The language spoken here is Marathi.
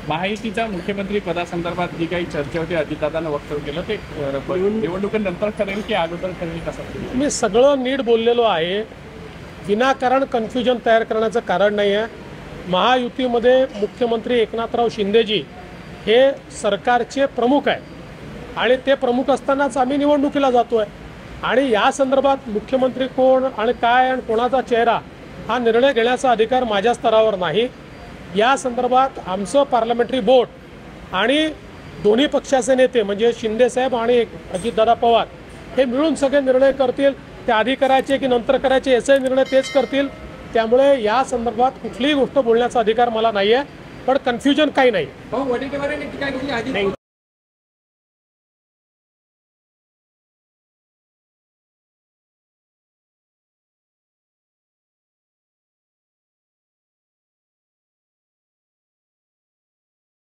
महायुतीच्या मुख्यमंत्री पदासंदर्भात जी काही चर्चा होती अजितदादांना वक्तव्य केलं ते निवडणुकीनंतर ठरेल की अगोदर ठरेल कसं? मी सगळं नीट बोललेलो आहे. विनाकारण कन्फ्युजन तयार करण्याचं कारण नाही आहे. महायुतीमध्ये मुख्यमंत्री एकनाथराव शिंदेजी हे सरकारचे प्रमुख आहेत आणि ते प्रमुख असतानाच आम्ही निवडणुकीला जातो आहे. आणि या संदर्भात मुख्यमंत्री कोण आणि काय आणि कोणाचा चेहरा हा निर्णय घेण्याचा अधिकार माझ्या स्तरावर नाही. या संदर्भात आमचं पार्लमेंटरी बोर्ड आणि दोन्ही पक्षाचे नेते म्हणजे शिंदेसाहेब आणि अजितदादा पवार हे मिळून सगळे निर्णय करतील. ते आधी करायचे की नंतर करायचे याचे निर्णय तेच करतील. त्यामुळे या संदर्भात कुठलीही गोष्ट बोलण्याचा अधिकार मला नाही आहे. पण कन्फ्युजन काही नाही.